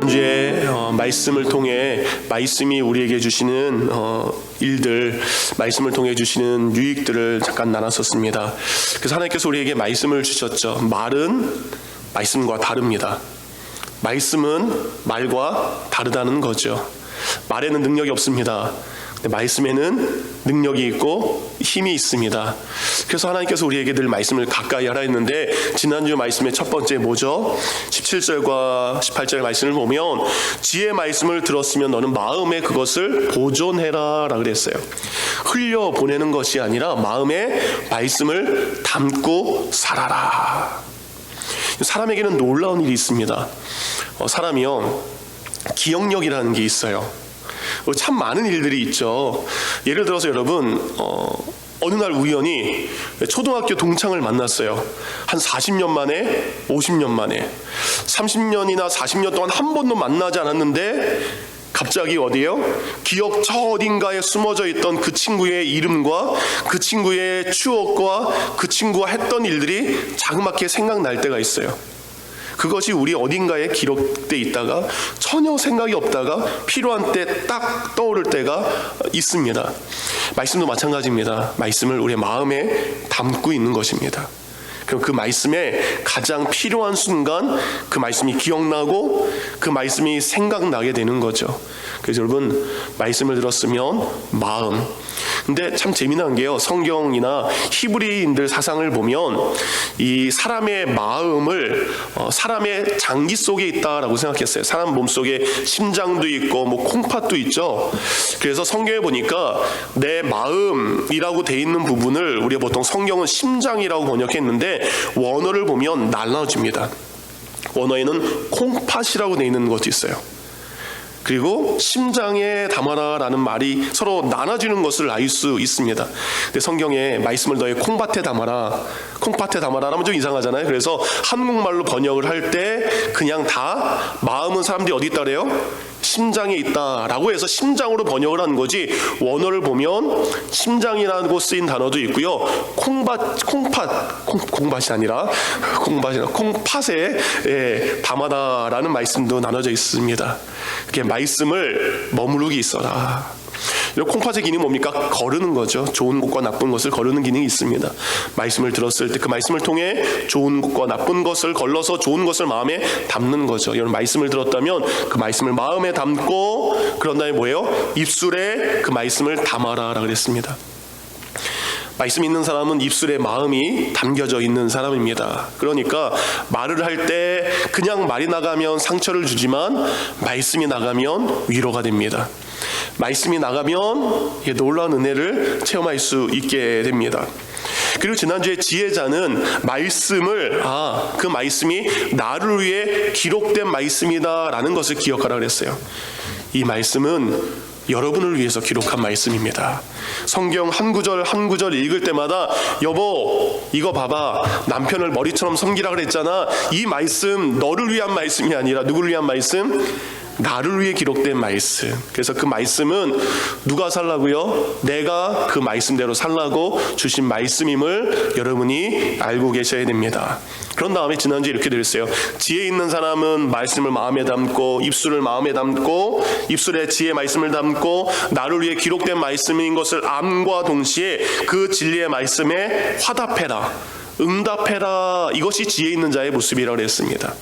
지난주에 말씀을 통해 말씀이 우리에게 주시는 일들, 말씀을 통해 주시는 유익들을 잠깐 나눴었습니다. 그래서 하나님께서 우리에게 말씀을 주셨죠. 말은 말씀과 다릅니다. 말씀은 말과 다르다는 거죠. 말에는 능력이 없습니다. 근데 말씀에는 능력이 있고 힘이 있습니다. 그래서 하나님께서 우리에게 늘 말씀을 가까이 하라 했는데, 지난주 말씀의 첫 번째 뭐죠? 17절과 18절 말씀을 보면 지혜의 말씀을 들었으면 너는 마음에 그것을 보존해라 라고 그랬어요. 흘려보내는 것이 아니라 마음에 말씀을 담고 살아라. 사람에게는 놀라운 일이 있습니다. 사람이요, 기억력이라는 게 있어요. 참 많은 일들이 있죠. 예를 들어서 여러분, 어느 날 우연히 초등학교 동창을 만났어요. 한 40년 만에, 50년 만에, 30년이나 40년 동안 한 번도 만나지 않았는데 갑자기 어디에요? 기억 저 어딘가에 숨어져 있던 그 친구의 이름과 그 친구의 추억과 그 친구가 했던 일들이 자그맣게 생각날 때가 있어요. 그것이 우리 어딘가에 기록돼 있다가 전혀 생각이 없다가 필요한 때 딱 떠오를 때가 있습니다. 말씀도 마찬가지입니다. 말씀을 우리의 마음에 담고 있는 것입니다. 그럼 그 말씀에 가장 필요한 순간 그 말씀이 기억나고 그 말씀이 생각나게 되는 거죠. 그래서 여러분, 말씀을 들었으면 마음. 근데 참 재미난 게요, 성경이나 히브리인들 사상을 보면 이 사람의 마음을 사람의 장기 속에 있다라고 생각했어요. 사람 몸속에 심장도 있고 뭐 콩팥도 있죠. 그래서 성경에 보니까 내 마음이라고 돼 있는 부분을 우리가 보통 성경은 심장이라고 번역했는데 원어를 보면 나눠집니다. 원어에는 콩팥이라고 돼 있는 것도 있어요. 그리고 심장에 담아라 라는 말이 서로 나눠지는 것을 알 수 있습니다. 근데 성경에 말씀을 너의 콩밭에 담아라, 콩밭에 담아라 하면 좀 이상하잖아요. 그래서 한국말로 번역을 할 때 그냥 다 마음은 사람들이 어디 있다 그래요? 심장에 있다라고 해서 심장으로 번역을 한 거지, 원어를 보면 심장이라고 쓰인 단어도 있고요, 콩팥이 아니라 콩팥에 담아다라는 말씀도 나눠져 있습니다. 이렇게 말씀을 머무르게 있어라. 콩팥의 기능이 뭡니까? 거르는 거죠. 좋은 것과 나쁜 것을 거르는 기능이 있습니다. 말씀을 들었을 때 그 말씀을 통해 좋은 것과 나쁜 것을 걸러서 좋은 것을 마음에 담는 거죠. 여러분, 말씀을 들었다면 그 말씀을 마음에 담고, 그런 다음에 뭐예요? 입술에 그 말씀을 담아라 라고 그랬습니다. 말씀 있는 사람은 입술에 마음이 담겨져 있는 사람입니다. 그러니까 말을 할 때 그냥 말이 나가면 상처를 주지만 말씀이 나가면 위로가 됩니다. 말씀이 나가면 놀라운 은혜를 체험할 수 있게 됩니다. 그리고 지난주에 지혜자는 말씀을, 그 말씀이 나를 위해 기록된 말씀이다 라는 것을 기억하라 그랬어요. 이 말씀은 여러분을 위해서 기록한 말씀입니다. 성경 한 구절 한 구절 읽을 때마다, 여보 이거 봐봐, 남편을 머리처럼 섬기라 그랬잖아. 이 말씀 너를 위한 말씀이 아니라 누구를 위한 말씀? 나를 위해 기록된 말씀. 그래서 그 말씀은 누가 살라고요? 내가 그 말씀대로 살라고 주신 말씀임을 여러분이 알고 계셔야 됩니다. 그런 다음에 지난주에 이렇게 드렸어요. 지혜 있는 사람은 말씀을 마음에 담고, 입술을 마음에 담고, 입술에 지혜의 말씀을 담고, 나를 위해 기록된 말씀인 것을 암과 동시에 그 진리의 말씀에 화답해라, 응답해라. 이것이 지혜 있는 자의 모습이라고 했습니다.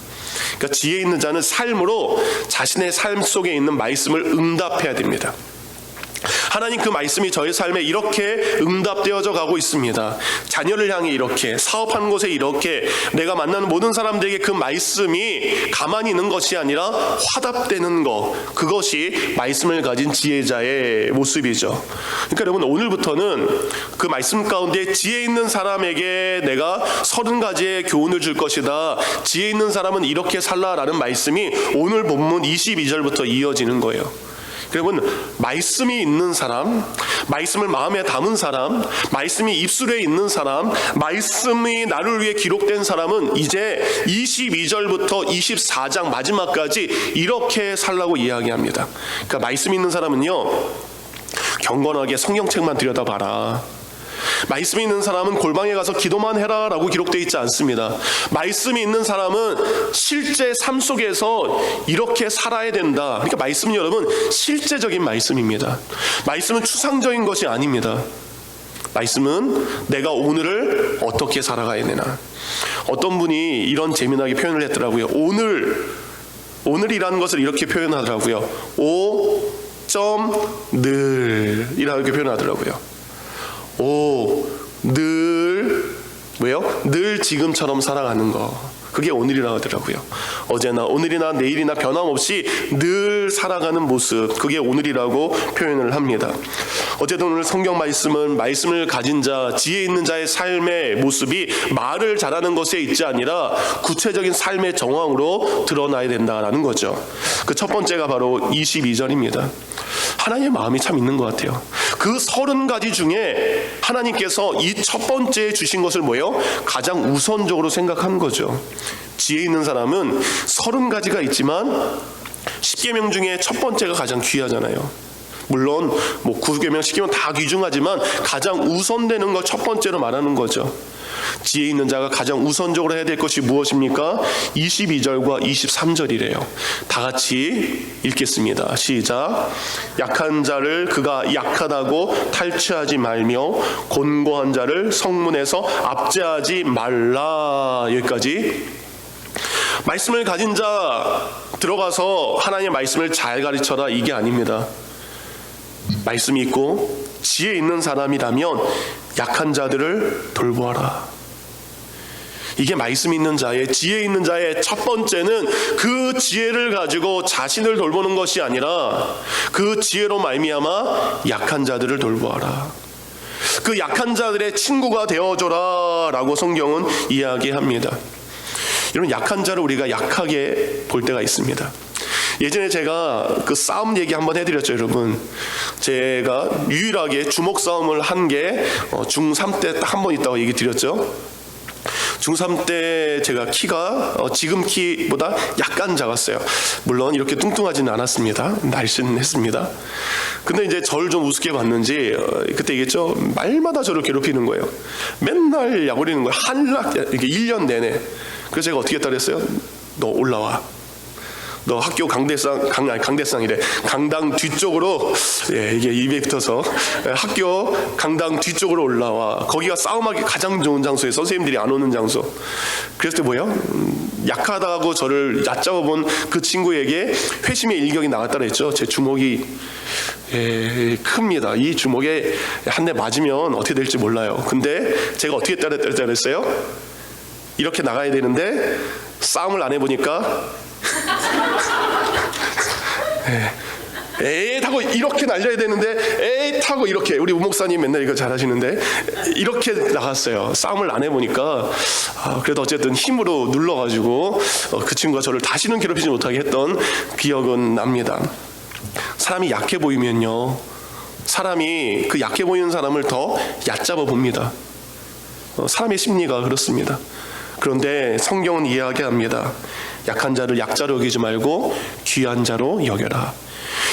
그러니까 지혜 있는 자는 삶으로 자신의 삶 속에 있는 말씀을 응답해야 됩니다. 하나님, 그 말씀이 저의 삶에 이렇게 응답되어져 가고 있습니다. 자녀를 향해 이렇게, 사업하는 곳에 이렇게, 내가 만나는 모든 사람들에게 그 말씀이 가만히 있는 것이 아니라 화답되는 것, 그것이 말씀을 가진 지혜자의 모습이죠. 그러니까 여러분, 오늘부터는 그 말씀 가운데 지혜 있는 사람에게 내가 30가지의 교훈을 줄 것이다, 지혜 있는 사람은 이렇게 살라라는 말씀이 오늘 본문 22절부터 이어지는 거예요. 여러분, 말씀이 있는 사람, 말씀을 마음에 담은 사람, 말씀이 입술에 있는 사람, 말씀이 나를 위해 기록된 사람은 이제 22절부터 24장 마지막까지 이렇게 살라고 이야기합니다. 그러니까 말씀 있는 사람은요, 경건하게 성경책만 들여다봐라. 말씀이 있는 사람은 골방에 가서 기도만 해라 라고 기록되어 있지 않습니다. 말씀이 있는 사람은 실제 삶 속에서 이렇게 살아야 된다. 그러니까 말씀은 여러분 실제적인 말씀입니다. 말씀은 추상적인 것이 아닙니다. 말씀은 내가 오늘을 어떻게 살아가야 되나. 어떤 분이 이런 재미나게 표현을 했더라고요. 오늘이라는 것을 이렇게 표현하더라고요. 늘 이렇게 표현하더라고요. 늘 지금처럼 살아가는 거. 그게 오늘이라고 하더라고요. 어제나 오늘이나 내일이나 변함없이 늘 살아가는 모습, 그게 오늘이라고 표현을 합니다. 어쨌든 오늘 성경 말씀은 말씀을 가진 자, 지혜 있는 자의 삶의 모습이 말을 잘하는 것에 있지 아니라 구체적인 삶의 정황으로 드러나야 된다라는 거죠. 그 첫 번째가 바로 22절입니다. 하나님의 마음이 참 있는 것 같아요. 그 30가지 중에 하나님께서 이 첫 번째 주신 것을 가장 우선적으로 생각한 거죠. 지혜 있는 사람은 30가지가 있지만 10계명 중에 첫 번째가 가장 귀하잖아요. 물론 9계명, 10계명 다 귀중하지만 가장 우선되는 걸 첫 번째로 말하는 거죠. 지혜 있는 자가 가장 우선적으로 해야 될 것이 무엇입니까? 22절과 23절이래요. 다 같이 읽겠습니다. 시작. 약한 자를 그가 약하다고 탈취하지 말며 곤고한 자를 성문에서 압제하지 말라. 여기까지. 말씀을 가진 자 들어가서 하나님의 말씀을 잘 가르쳐라, 이게 아닙니다. 말씀이 있고 지혜 있는 사람이라면 약한 자들을 돌보아라. 이게 말씀 있는 자의, 지혜 있는 자의 첫 번째는 그 지혜를 가지고 자신을 돌보는 것이 아니라 그 지혜로 말미암아 약한 자들을 돌보아라. 그 약한 자들의 친구가 되어줘라 라고 성경은 이야기합니다. 이런 약한 자를 우리가 약하게 볼 때가 있습니다. 예전에 제가 그 싸움 얘기 한번 해드렸죠, 여러분. 제가 유일하게 주먹 싸움을 한 게 중3 때 딱 한 번 있다고 얘기 드렸죠. 중3 때 제가 키가 지금 키보다 약간 작았어요. 물론 이렇게 뚱뚱하지는 않았습니다. 날씬했습니다. 근데 이제 저를 좀 우습게 봤는지 그때 얘기했죠. 말마다 저를 괴롭히는 거예요. 맨날 약올리는 거예요. 이렇게 1년 내내. 그래서 제가 어떻게 했다 그랬어요? 너 올라와. 너 학교 강대상이래. 강당 뒤쪽으로, 이게 입에 붙어서 학교 강당 뒤쪽으로 올라와. 거기가 싸움하기 가장 좋은 장소에 선생님들이 안 오는 장소. 그랬을 때 약하다고 저를 얕잡아본 그 친구에게 회심의 일격이 나갔다 그랬죠. 제 주먹이 큽니다. 이 주먹에 한 대 맞으면 어떻게 될지 몰라요. 근데 제가 어떻게 했다 그랬어요? 이렇게 나가야 되는데 싸움을 안 해보니까 에잇 하고 이렇게 날려야 되는데 에잇 하고 이렇게, 우리 우목사님 맨날 이거 잘하시는데 이렇게 나갔어요. 싸움을 안 해보니까 그래도 어쨌든 힘으로 눌러가지고 그 친구가 저를 다시는 괴롭히지 못하게 했던 기억은 납니다. 사람이 약해 보이면요, 사람이 그 약해 보이는 사람을 더 얕잡아 봅니다. 사람의 심리가 그렇습니다. 그런데 성경은 이야기합니다. 약한 자를 약자로 여기지 말고 귀한 자로 여겨라.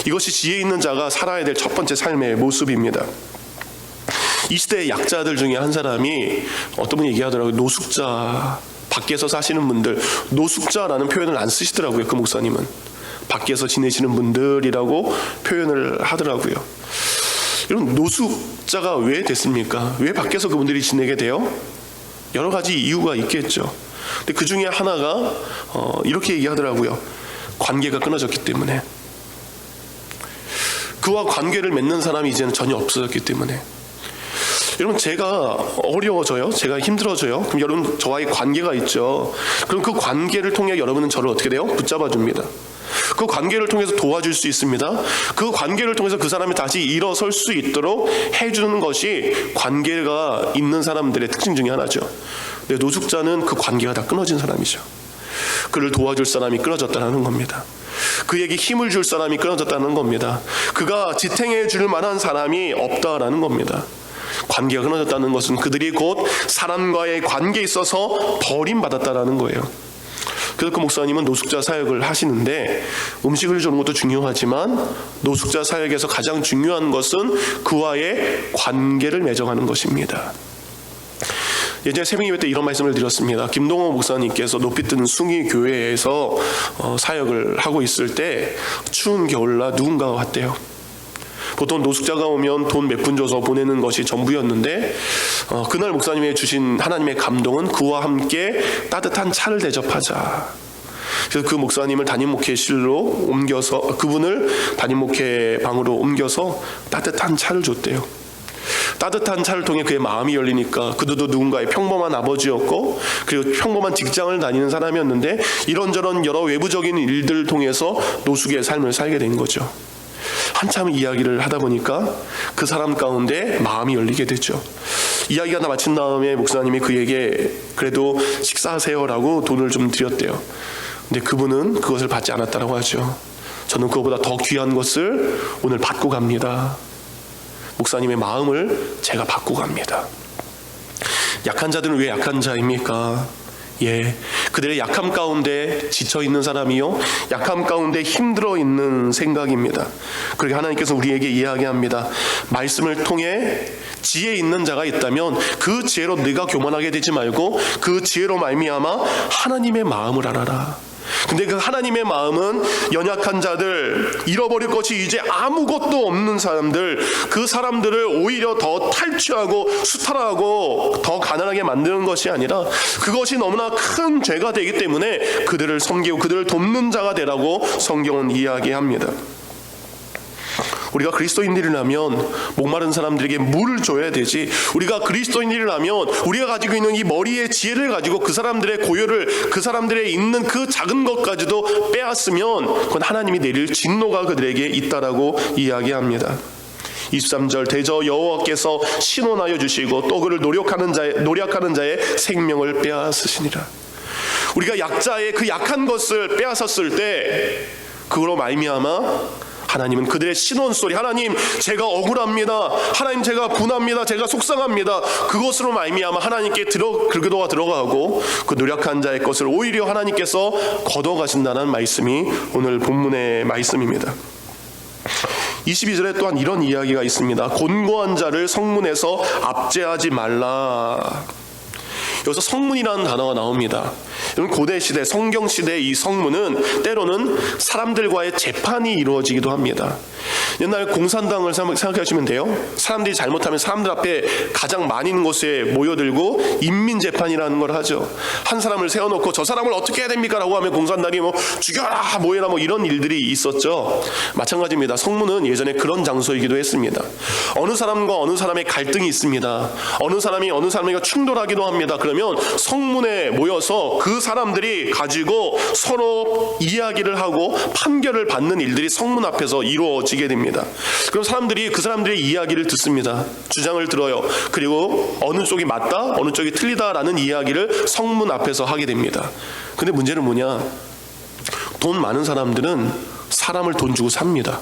이것이 지혜 있는 자가 살아야 될 첫 번째 삶의 모습입니다. 이 시대의 약자들 중에 한 사람이 어떤 분이 얘기하더라고요. 노숙자, 밖에서 사시는 분들, 노숙자라는 표현을 안 쓰시더라고요. 그 목사님은 밖에서 지내시는 분들이라고 표현을 하더라고요. 이런 노숙자가 왜 됐습니까? 왜 밖에서 그분들이 지내게 돼요? 여러 가지 이유가 있겠죠. 근데 그 중에 하나가 이렇게 얘기하더라고요. 관계가 끊어졌기 때문에. 그와 관계를 맺는 사람이 이제는 전혀 없어졌기 때문에. 여러분, 제가 어려워져요. 제가 힘들어져요. 그럼 여러분, 저와의 관계가 있죠. 그럼 그 관계를 통해 여러분은 저를 어떻게 돼요? 붙잡아 줍니다. 그 관계를 통해서 도와줄 수 있습니다. 그 관계를 통해서 그 사람이 다시 일어설 수 있도록 해주는 것이 관계가 있는 사람들의 특징 중에 하나죠. 근데 노숙자는 그 관계가 다 끊어진 사람이죠. 그를 도와줄 사람이 끊어졌다는 겁니다. 그에게 힘을 줄 사람이 끊어졌다는 겁니다. 그가 지탱해 줄 만한 사람이 없다라는 겁니다. 관계가 끊어졌다는 것은 그들이 곧 사람과의 관계에 있어서 버림받았다라는 거예요. 그래서 그 목사님은 노숙자 사역을 하시는데 음식을 주는 것도 중요하지만 노숙자 사역에서 가장 중요한 것은 그와의 관계를 맺어가는 것입니다. 예전에 새벽 예배 때 이런 말씀을 드렸습니다. 김동호 목사님께서 높이뜨는 숭이 교회에서 사역을 하고 있을 때 추운 겨울날 누군가가 왔대요. 보통 노숙자가 오면 돈 몇 푼 줘서 보내는 것이 전부였는데 그날 목사님이 주신 하나님의 감동은 그와 함께 따뜻한 차를 대접하자. 그래서 그 목사님을 담임 목회실로 옮겨서 그분을 담임 목회 방으로 옮겨서 따뜻한 차를 줬대요. 따뜻한 차를 통해 그의 마음이 열리니까 그도 누군가의 평범한 아버지였고 그리고 평범한 직장을 다니는 사람이었는데 이런저런 여러 외부적인 일들을 통해서 노숙의 삶을 살게 된 거죠. 한참 이야기를 하다 보니까 그 사람 가운데 마음이 열리게 됐죠. 이야기가 다 마친 다음에 목사님이 그에게 그래도 식사하세요라고 돈을 좀 드렸대요. 근데 그분은 그것을 받지 않았다고 하죠. 저는 그것보다 더 귀한 것을 오늘 받고 갑니다. 목사님의 마음을 제가 받고 갑니다. 약한 자들은 왜 약한 자입니까? 그들의 약함 가운데 지쳐있는 사람이요 약함 가운데 힘들어 있는 생각입니다. 그렇게 하나님께서 우리에게 이야기합니다. 말씀을 통해 지혜 있는 자가 있다면 그 지혜로 네가 교만하게 되지 말고 그 지혜로 말미암아 하나님의 마음을 알아라. 근데 그 하나님의 마음은 연약한 자들, 잃어버릴 것이 이제 아무것도 없는 사람들, 그 사람들을 오히려 더 탈취하고 수탈하고 더 가난하게 만드는 것이 아니라 그것이 너무나 큰 죄가 되기 때문에 그들을 섬기고 그들을 돕는 자가 되라고 성경은 이야기합니다. 우리가 그리스도인들이라면 목마른 사람들에게 물을 줘야 되지, 우리가 그리스도인들이라면 우리가 가지고 있는 이 머리의 지혜를 가지고 그 사람들의 고요를, 그 사람들의 있는 그 작은 것까지도 빼앗으면 그건 하나님이 내릴 진노가 그들에게 있다라고 이야기합니다. 23절 대저 여호와께서 신원하여 주시고 또 그를 노력하는 자의 생명을 빼앗으시니라. 우리가 약자의 그 약한 것을 빼앗았을 때 그걸로 말미암아 하나님은 그들의 신원 소리, 하나님 제가 억울합니다, 하나님 제가 분합니다, 제가 속상합니다, 그것으로 말미암아 하나님께 기도가 들어가고 그 노력한 자의 것을 오히려 하나님께서 걷어가신다는 말씀이 오늘 본문의 말씀입니다. 22절에 또한 이런 이야기가 있습니다. 곤고한 자를 성문에서 압제하지 말라. 여기서 성문이라는 단어가 나옵니다. 고대 시대, 성경 시대의 이 성문은 때로는 사람들과의 재판이 이루어지기도 합니다. 옛날 공산당을 생각하시면 돼요. 사람들이 잘못하면 사람들 앞에 가장 많은 곳에 모여들고 인민재판이라는 걸 하죠. 한 사람을 세워놓고 저 사람을 어떻게 해야 됩니까? 라고 하면 공산당이 죽여라, 뭐해라, 이런 일들이 있었죠. 마찬가지입니다. 성문은 예전에 그런 장소이기도 했습니다. 어느 사람과 어느 사람의 갈등이 있습니다. 어느 사람이 어느 사람과 충돌하기도 합니다. 그러면 성문에 모여서 그 사람들이 가지고 서로 이야기를 하고 판결을 받는 일들이 성문 앞에서 이루어지게 됩니다. 그럼 사람들이 그 사람들의 이야기를 듣습니다. 주장을 들어요. 그리고 어느 쪽이 맞다, 어느 쪽이 틀리다라는 이야기를 성문 앞에서 하게 됩니다. 근데 문제는 뭐냐? 돈 많은 사람들은 사람을 돈 주고 삽니다.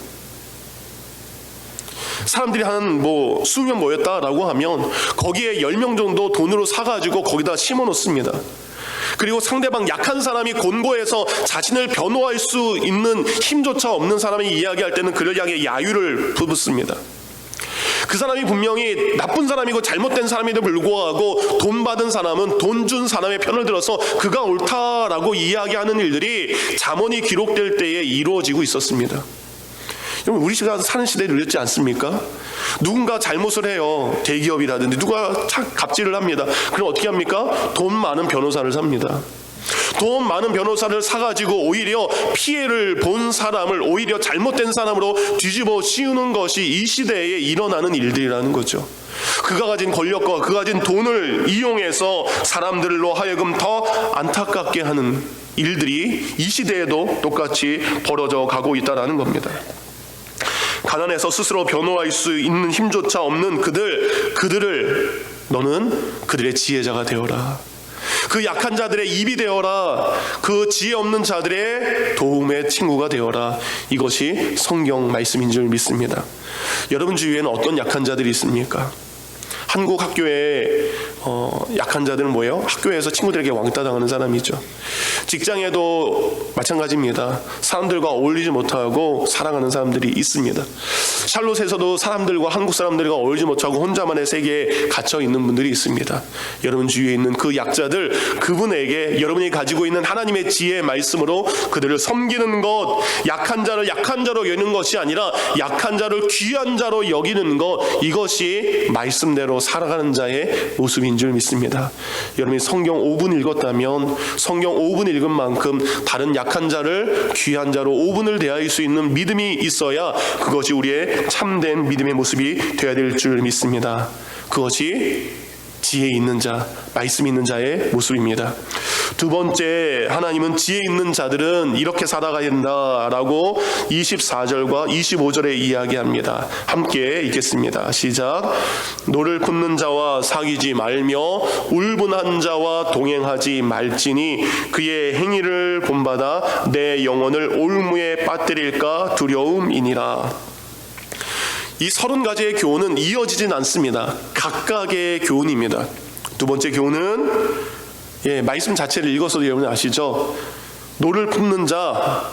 사람들이 한 수명 모였다라고 하면 거기에 10명 정도 돈으로 사가지고 거기다 심어 놓습니다. 그리고 상대방 약한 사람이 곤고해서 자신을 변호할 수 있는 힘조차 없는 사람이 이야기할 때는 그를 향해 야유를 부붙습니다. 그 사람이 분명히 나쁜 사람이고 잘못된 사람에도 불구하고 돈 받은 사람은 돈 준 사람의 편을 들어서 그가 옳다라고 이야기하는 일들이 잠언이 기록될 때에 이루어지고 있었습니다. 여러분, 우리가 사는 시대에 늘렸지 않습니까? 누군가 잘못을 해요. 대기업이라든지 누가 갑질을 합니다. 그럼 어떻게 합니까? 돈 많은 변호사를 삽니다. 돈 많은 변호사를 사가지고 오히려 피해를 본 사람을 오히려 잘못된 사람으로 뒤집어 씌우는 것이 이 시대에 일어나는 일들이라는 거죠. 그가 가진 권력과 그가 가진 돈을 이용해서 사람들로 하여금 더 안타깝게 하는 일들이 이 시대에도 똑같이 벌어져 가고 있다는 겁니다. 가난해서 스스로 변호할 수 있는 힘조차 없는 그들을 너는 그들의 지혜자가 되어라. 그 약한 자들의 입이 되어라. 그 지혜 없는 자들의 도움의 친구가 되어라. 이것이 성경 말씀인 줄 믿습니다. 여러분 주위에는 어떤 약한 자들이 있습니까? 한국 학교에 약한 자들은 뭐예요? 학교에서 친구들에게 왕따 당하는 사람이죠. 직장에도 마찬가지입니다. 사람들과 어울리지 못하고 살아가는 사람들이 있습니다. 샬롯에서도 사람들과 한국 사람들과 어울리지 못하고 혼자만의 세계에 갇혀 있는 분들이 있습니다. 여러분 주위에 있는 그 약자들, 그분에게 여러분이 가지고 있는 하나님의 지혜의 말씀으로 그들을 섬기는 것, 약한 자를 약한 자로 여기는 것이 아니라 약한 자를 귀한 자로 여기는 것, 이것이 말씀대로 살아가는 자의 모습인 줄 믿습니다. 여러분이 성경 5분 읽었다면 성경 5분 읽은 만큼 다른 약한 자를 귀한 자로 5분을 대할 수 있는 믿음이 있어야 그것이 우리의 참된 믿음의 모습이 되어야 될 줄 믿습니다. 그것이 지혜 있는 자, 말씀 있는 자의 모습입니다. 두 번째, 하나님은 지혜 있는 자들은 이렇게 살아가야 된다라고 24절과 25절에 이야기합니다. 함께 읽겠습니다. 시작. 노를 품는 자와 사귀지 말며 울분한 자와 동행하지 말지니 그의 행위를 본받아 내 영혼을 올무에 빠뜨릴까 두려움이니라. 이 30가지의 교훈은 이어지진 않습니다. 각각의 교훈입니다. 두 번째 교훈은 말씀 자체를 읽어서도 여러분 아시죠? 노를 품는 자,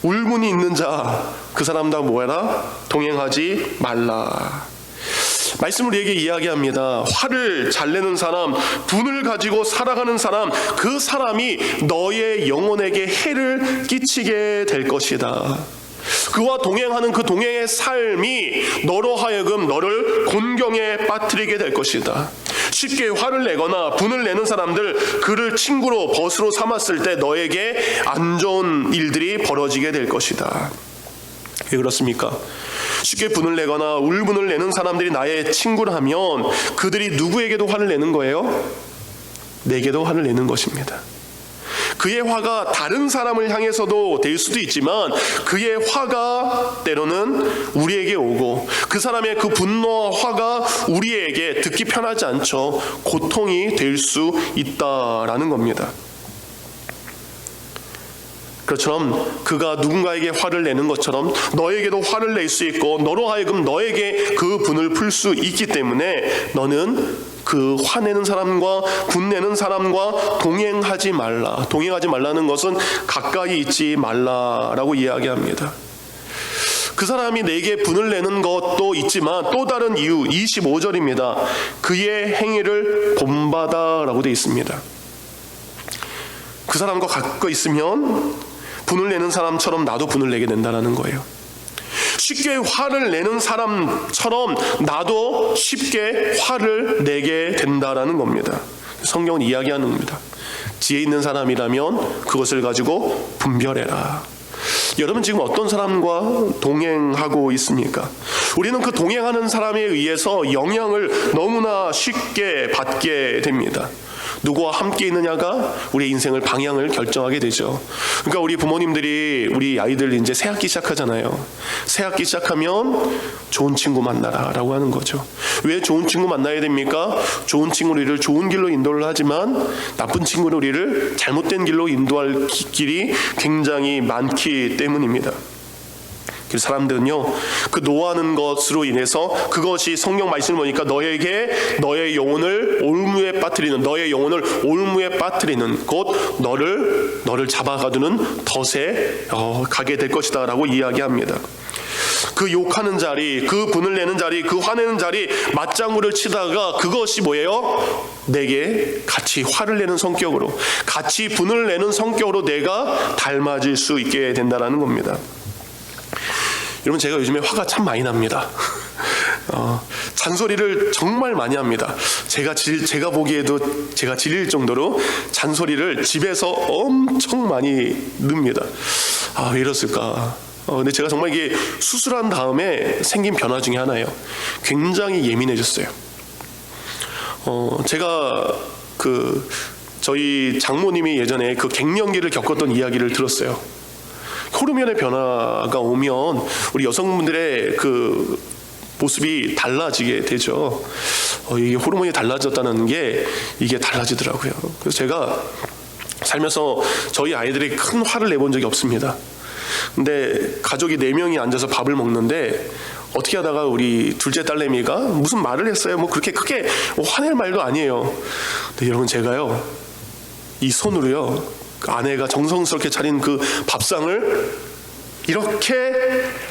울분이 있는 자, 그 사람과 뭐해라? 동행하지 말라. 말씀을 우리에게 이야기합니다. 화를 잘 내는 사람, 분을 가지고 살아가는 사람, 그 사람이 너의 영혼에게 해를 끼치게 될 것이다. 그와 동행하는 그 동행의 삶이 너로 하여금 너를 곤경에 빠뜨리게 될 것이다. 쉽게 화를 내거나 분을 내는 사람들, 그를 친구로 벗으로 삼았을 때 너에게 안 좋은 일들이 벌어지게 될 것이다. 왜 그렇습니까? 쉽게 분을 내거나 울분을 내는 사람들이 나의 친구라면 그들이 누구에게도 화를 내는 거예요? 내게도 화를 내는 것입니다. 그의 화가 다른 사람을 향해서도 될 수도 있지만 그의 화가 때로는 우리에게 오고 그 사람의 그 분노와 화가 우리에게 듣기 편하지 않죠. 고통이 될 수 있다라는 겁니다. 그것처럼 그가 누군가에게 화를 내는 것처럼 너에게도 화를 낼 수 있고 너로 하여금 너에게 그 분을 풀 수 있기 때문에 너는 그 화내는 사람과 분내는 사람과 동행하지 말라. 동행하지 말라는 것은 가까이 있지 말라라고 이야기합니다. 그 사람이 내게 분을 내는 것도 있지만 또 다른 이유 25절입니다. 그의 행위를 본받아라고 되어 있습니다. 그 사람과 가까이 있으면 분을 내는 사람처럼 나도 분을 내게 된다는 거예요. 쉽게 화를 내는 사람처럼 나도 쉽게 화를 내게 된다라는 겁니다. 성경은 이야기하는 겁니다. 지혜 있는 사람이라면 그것을 가지고 분별해라. 여러분 지금 어떤 사람과 동행하고 있습니까? 우리는 그 동행하는 사람에 의해서 영향을 너무나 쉽게 받게 됩니다. 누구와 함께 있느냐가 우리의 인생을 방향을 결정하게 되죠. 그러니까 우리 부모님들이 우리 아이들 이제 새 학기 시작하잖아요. 새 학기 시작하면 좋은 친구 만나라 라고 하는 거죠. 왜 좋은 친구 만나야 됩니까? 좋은 친구는 우리를 좋은 길로 인도를 하지만 나쁜 친구는 우리를 잘못된 길로 인도할 길이 굉장히 많기 때문입니다. 그래서 사람들은요, 그 노하는 것으로 인해서 그것이 성경 말씀을 보니까 너의 영혼을 올무에 빠뜨리는, 너의 영혼을 올무에 빠뜨리는 곧 너를 잡아가두는 덫에 가게 될 것이다 라고 이야기합니다. 그 욕하는 자리, 그 분을 내는 자리, 그 화내는 자리 맞장구를 치다가 그것이 뭐예요? 내게 같이 화를 내는 성격으로, 같이 분을 내는 성격으로 내가 닮아질 수 있게 된다는 겁니다. 여러분 제가 요즘에 화가 참 많이 납니다. 잔소리를 정말 많이 합니다. 제가 보기에도 제가 질릴 정도로 잔소리를 집에서 엄청 많이 넣습니다. 왜 이랬을까? 근데 제가 정말 이게 수술한 다음에 생긴 변화 중에 하나예요. 굉장히 예민해졌어요. 제가 저희 장모님이 예전에 그 갱년기를 겪었던 이야기를 들었어요. 호르몬의 변화가 오면 우리 여성분들의 그 모습이 달라지게 되죠. 이게 호르몬이 달라졌다는 게 이게 달라지더라고요. 그래서 제가 살면서 저희 아이들이 큰 화를 내본 적이 없습니다. 근데 가족이 4명이 앉아서 밥을 먹는데 어떻게 하다가 우리 둘째 딸내미가 무슨 말을 했어요. 뭐 그렇게 크게 화낼 말도 아니에요. 근데 여러분, 제가요, 이 손으로요, 아내가 정성스럽게 차린 그 밥상을 이렇게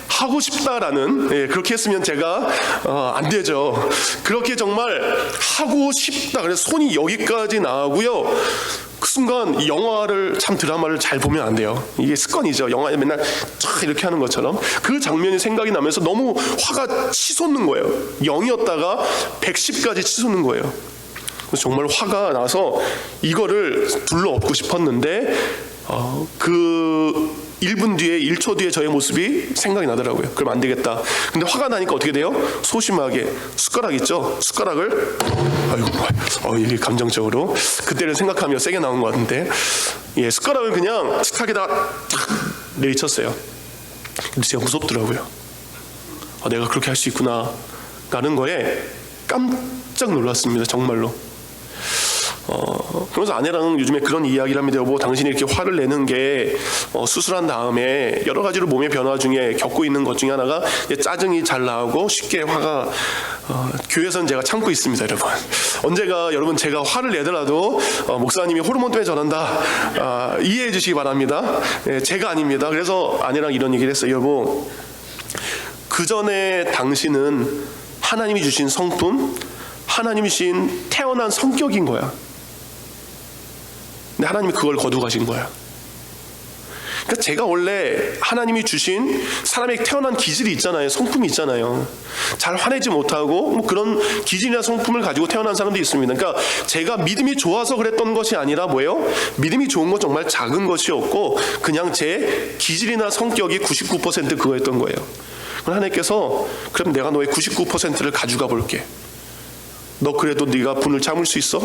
하고 싶다라는, 그렇게 했으면 제가 안 되죠. 그렇게 정말 하고 싶다. 그래서 손이 여기까지 나가고요. 그 순간 영화를, 참 드라마를 잘 보면 안 돼요. 이게 습관이죠. 영화에 맨날 쫙 이렇게 하는 것처럼 그 장면이 생각이 나면서 너무 화가 치솟는 거예요. 0이었다가 110까지 치솟는 거예요. 그래서 정말 화가 나서 이거를 둘러엎고 싶었는데 그 1분 뒤에, 1초 뒤에 저의 모습이 생각이 나더라고요. 그럼 안 되겠다. 근데 화가 나니까 어떻게 돼요? 소심하게 숟가락 있죠? 숟가락을, 이게 감정적으로 그때를 생각하며 세게 나온 것 같은데, 숟가락을 그냥 식탁에다가 탁 내리쳤어요. 근데 제가 무섭더라고요. 내가 그렇게 할 수 있구나 라는 거에 깜짝 놀랐습니다. 정말로. 그러면서 아내랑 요즘에 그런 이야기를 합니다. 여보, 당신이 이렇게 화를 내는 게 수술한 다음에 여러 가지로 몸의 변화 중에 겪고 있는 것 중에 하나가 짜증이 잘 나오고 쉽게 화가, 교회에서는 제가 참고 있습니다. 여러분, 언제가 여러분 제가 화를 내더라도 목사님이 호르몬 때문에 저런다, 이해해 주시기 바랍니다. 제가 아닙니다. 그래서 아내랑 이런 얘기를 했어요. 여보, 그 전에 당신은 하나님이 주신 성품, 하나님이 주신 태어난 성격인 거야. 근데 하나님이 그걸 거두고 가신 거야. 그러니까 제가 원래 하나님이 주신 사람의 태어난 기질이 있잖아요. 성품이 있잖아요. 잘 화내지 못하고 뭐 그런 기질이나 성품을 가지고 태어난 사람도 있습니다. 그러니까 제가 믿음이 좋아서 그랬던 것이 아니라 뭐예요? 믿음이 좋은 건 정말 작은 것이었고 그냥 제 기질이나 성격이 99% 그거였던 거예요. 그럼 하나님께서, 그럼 내가 너의 99%를 가져가 볼게. 너 그래도 네가 분을 참을 수 있어?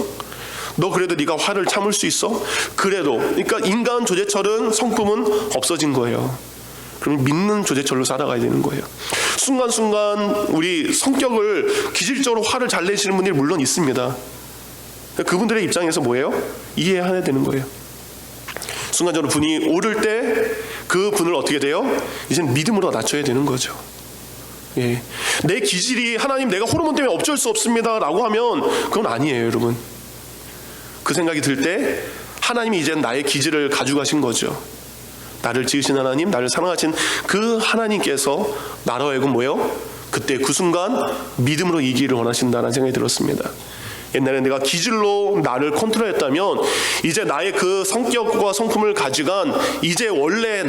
너 그래도 네가 화를 참을 수 있어? 그래도, 그러니까 인간 조제철은, 성품은 없어진 거예요. 그럼 믿는 조제철로 살아가야 되는 거예요. 순간순간 우리 성격을, 기질적으로 화를 잘 내시는 분들이 물론 있습니다. 그분들의 입장에서 뭐예요? 이해해야 되는 거예요. 순간적으로 분이 오를 때 그 분을 어떻게 돼요? 이제는 믿음으로 낮춰야 되는 거죠. 내 기질이, 하나님 내가 호르몬 때문에 어쩔 수 없습니다 라고 하면 그건 아니에요. 여러분, 그 생각이 들 때 하나님이 이제 나의 기질을 가져가신 거죠. 나를 지으신 하나님, 나를 사랑하신 그 하나님께서 나로 하여금 뭐예요? 그때 그 순간 믿음으로 이기를 원하신다는 생각이 들었습니다. 옛날에 내가 기질로 나를 컨트롤했다면 이제 나의 그 성격과 성품을 가져간 이제 원래의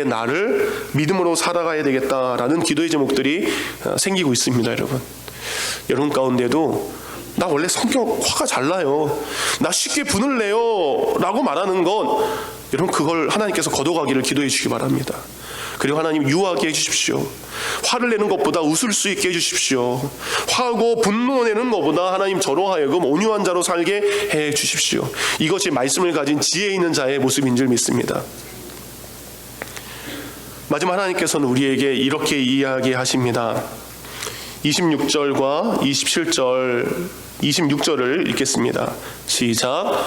나를 믿음으로 살아가야 되겠다라는 기도의 제목들이 생기고 있습니다. 여러분 가운데도 나 원래 성격 화가 잘 나요, 나 쉽게 분을 내요 라고 말하는 건 여러분, 그걸 하나님께서 걷어가기를 기도해 주시기 바랍니다. 그리고 하나님 유하게 해주십시오. 화를 내는 것보다 웃을 수 있게 해주십시오. 화하고 분노내는 것보다 하나님 저로 하여금 온유한 자로 살게 해주십시오. 이것이 말씀을 가진 지혜 있는 자의 모습인 줄 믿습니다. 마지막 하나님께서는 우리에게 이렇게 이야기하십니다. 26절과 27절, 26절을 읽겠습니다. 시작.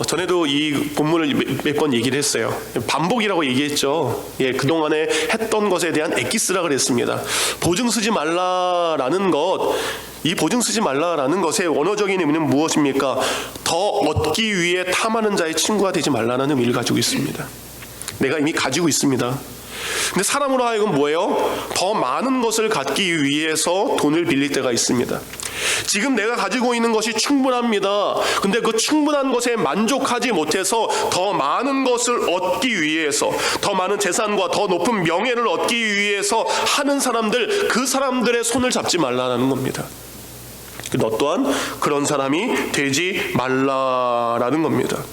전에도 이 본문을 몇 번 얘기를 했어요. 반복이라고 얘기했죠. 그동안에 했던 것에 대한 엑기스라 그랬습니다. 보증 쓰지 말라라는 것, 이 보증 쓰지 말라라는 것의 원어적인 의미는 무엇입니까? 더 얻기 위해 탐하는 자의 친구가 되지 말라는 의미를 가지고 있습니다. 내가 이미 가지고 있습니다. 근데 사람으로 하여금 뭐예요? 더 많은 것을 갖기 위해서 돈을 빌릴 때가 있습니다. 지금 내가 가지고 있는 것이 충분합니다. 근데 그 충분한 것에 만족하지 못해서 더 많은 것을 얻기 위해서, 더 많은 재산과 더 높은 명예를 얻기 위해서 하는 사람들, 그 사람들의 손을 잡지 말라는 겁니다. 너 또한 그런 사람이 되지 말라라는 겁니다.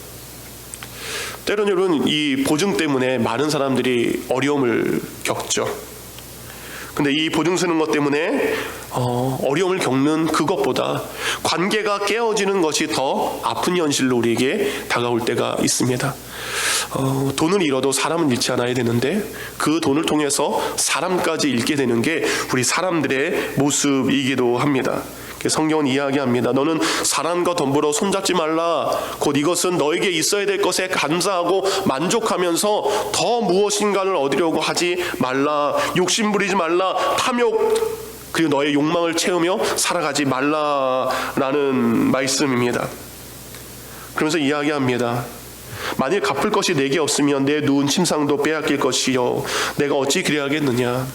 때론 여러분, 이 보증 때문에 많은 사람들이 어려움을 겪죠. 근데 이 보증 쓰는 것 때문에 어려움을 겪는 그것보다 관계가 깨어지는 것이 더 아픈 현실로 우리에게 다가올 때가 있습니다. 돈을 잃어도 사람은 잃지 않아야 되는데 그 돈을 통해서 사람까지 잃게 되는 게 우리 사람들의 모습이기도 합니다. 성경은 이야기합니다. 너는 사람과 덤불어 손잡지 말라. 곧 이것은 너에게 있어야 될 것에 감사하고 만족하면서 더 무엇인가를 얻으려고 하지 말라. 욕심 부리지 말라. 탐욕 그리고 너의 욕망을 채우며 살아가지 말라라는 말씀입니다. 그러면서 이야기합니다. 만일 갚을 것이 내게 없으면 내 누운 침상도 빼앗길 것이요 내가 어찌 그리하겠느냐.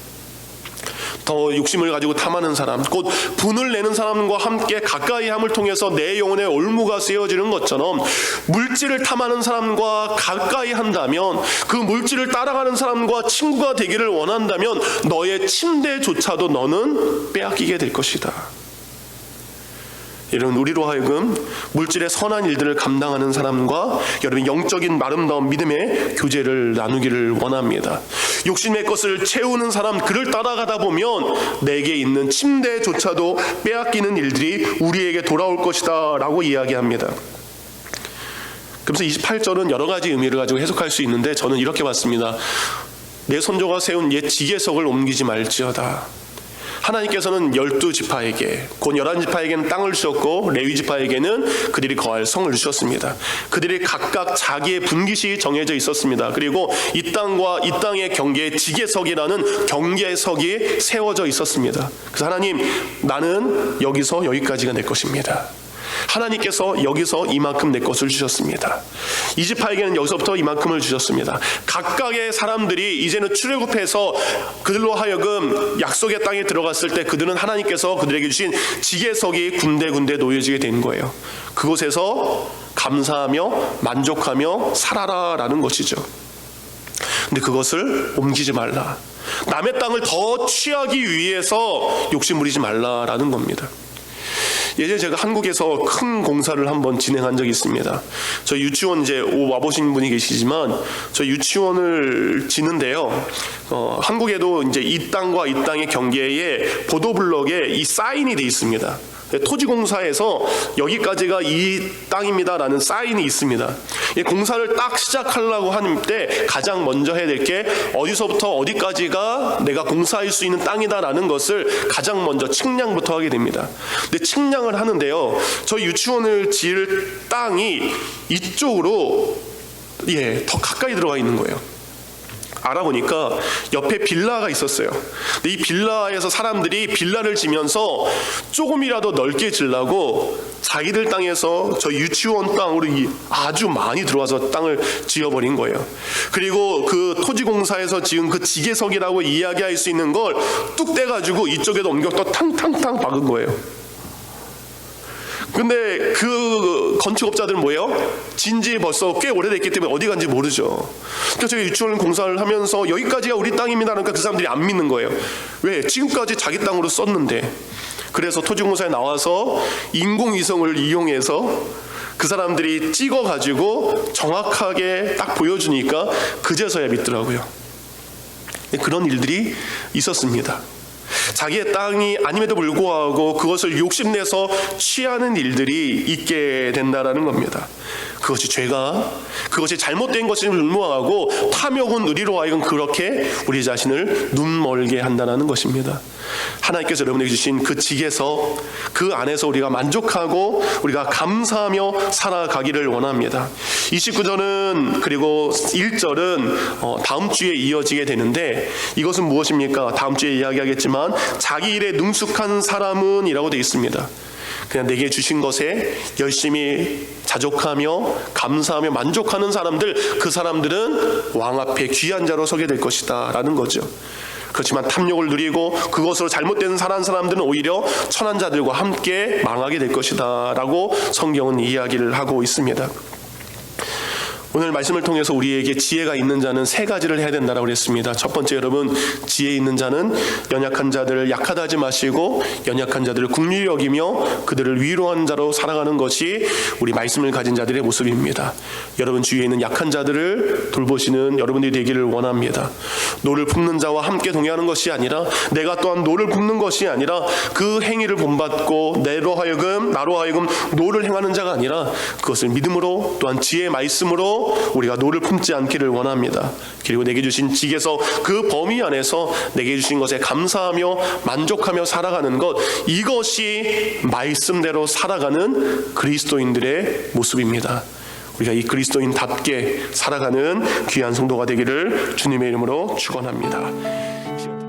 더 욕심을 가지고 탐하는 사람, 곧 분을 내는 사람과 함께 가까이 함을 통해서 내 영혼의 올무가 세워지는 것처럼 물질을 탐하는 사람과 가까이 한다면, 그 물질을 따라가는 사람과 친구가 되기를 원한다면 너의 침대조차도 너는 빼앗기게 될 것이다. 이런 우리로 하여금 물질의 선한 일들을 감당하는 사람과 여러분 영적인 아름다운 믿음의 교제를 나누기를 원합니다. 욕심의 것을 채우는 사람, 그를 따라가다 보면 내게 있는 침대조차도 빼앗기는 일들이 우리에게 돌아올 것이다 라고 이야기합니다. 그래서 28절은 여러 가지 의미를 가지고 해석할 수 있는데 저는 이렇게 봤습니다. 내 선조가 세운 옛 지계석을 옮기지 말지어다. 하나님께서는 12지파에게 곧 11지파에게는 땅을 주셨고 레위지파에게는 그들이 거할 성을 주셨습니다. 그들이 각각 자기의 분깃이 정해져 있었습니다. 그리고 이 땅과 이 땅의 경계에 지계석이라는 경계석이 세워져 있었습니다. 그래서 하나님, 나는 여기서 여기까지가 내 것입니다. 하나님께서 여기서 이만큼 내 것을 주셨습니다. 이 지파에게는 여기서부터 이만큼을 주셨습니다. 각각의 사람들이 이제는 출애굽해서 그들로 하여금 약속의 땅에 들어갔을 때 그들은 하나님께서 그들에게 주신 지계석이 군데군데 놓여지게 된 거예요. 그곳에서 감사하며 만족하며 살아라라는 것이죠. 근데 그것을 옮기지 말라. 남의 땅을 더 취하기 위해서 욕심 부리지 말라라는 겁니다. 예전에 제가 한국에서 큰 공사를 한번 진행한 적이 있습니다. 저희 유치원 이제 와보신 분이 계시지만 저희 유치원을 짓는데요. 한국에도 이제 이 땅과 이 땅의 경계에 보도블럭에 이 사인이 돼 있습니다. 토지공사에서 여기까지가 이 땅입니다라는 사인이 있습니다. 이 공사를 딱 시작하려고 하는 때 가장 먼저 해야 될 게 어디서부터 어디까지가 내가 공사할 수 있는 땅이다라는 것을 가장 먼저 측량부터 하게 됩니다. 근데 측량을 하는데요, 저희 유치원을 지을 땅이 이쪽으로 더 가까이 들어가 있는 거예요. 알아보니까 옆에 빌라가 있었어요. 근데 이 빌라에서 사람들이 빌라를 지면서 조금이라도 넓게 지으려고 자기들 땅에서 저 유치원 땅으로 아주 많이 들어와서 땅을 지어버린 거예요. 그리고 그 토지공사에서 지은 그 지계석이라고 이야기할 수 있는 걸 뚝 떼가지고 이쪽에도 옮겨 또 탕탕탕 박은 거예요. 근데 그 건축업자들은 뭐예요? 진지 벌써 꽤 오래됐기 때문에 어디 간지 모르죠. 그러니까 저희 유치원 공사를 하면서 여기까지가 우리 땅입니다. 그러니까 그 사람들이 안 믿는 거예요. 왜? 지금까지 자기 땅으로 썼는데. 그래서 토지공사에 나와서 인공위성을 이용해서 그 사람들이 찍어가지고 정확하게 딱 보여주니까 그제서야 믿더라고요. 그런 일들이 있었습니다. 자기의 땅이 아님에도 불구하고 그것을 욕심내서 취하는 일들이 있게 된다라는 겁니다. 그것이 죄가, 그것이 잘못된 것을 불무하고 탐욕은 우리로 하여금 그렇게 우리 자신을 눈멀게 한다는 것입니다. 하나님께서 여러분에게 주신 그 지계석, 그 안에서 우리가 만족하고 우리가 감사하며 살아가기를 원합니다. 29절은 그리고 1절은 다음 주에 이어지게 되는데, 이것은 무엇입니까? 다음 주에 이야기하겠지만 자기 일에 능숙한 사람은 이라고 되어 있습니다. 그냥 내게 주신 것에 열심히 자족하며 감사하며 만족하는 사람들, 그 사람들은 왕 앞에 귀한 자로 서게 될 것이다 라는 거죠. 그렇지만 탐욕을 누리고 그것으로 잘못된 사람들은 오히려 천한 자들과 함께 망하게 될 것이다 라고 성경은 이야기를 하고 있습니다. 오늘 말씀을 통해서 우리에게 지혜가 있는 자는 세 가지를 해야 된다라고 그랬습니다. 첫 번째, 여러분, 지혜 있는 자는 연약한 자들을 약하다 하지 마시고 연약한 자들을 긍휼히 여기며 그들을 위로하는 자로 살아가는 것이 우리 말씀을 가진 자들의 모습입니다. 여러분 주위에 있는 약한 자들을 돌보시는 여러분들이 되기를 원합니다. 노를 품는 자와 함께 동행하는 것이 아니라, 내가 또한 노를 품는 것이 아니라 그 행위를 본받고 나로 하여금 노를 행하는 자가 아니라 그것을 믿음으로 또한 지혜의 말씀으로 안에서 우리가 노를 품지 않기를 원합니다. 그리고 내게 주신 직에서 그 범위 안에서 내게 주신 것에 감사하며 만족하며 살아가는 것, 이것이 말씀대로 살아가는 그리스도인들의 모습입니다. 우리가 이 그리스도인답게 살아가는 귀한 성도가 되기를 주님의 이름으로 축원합니다.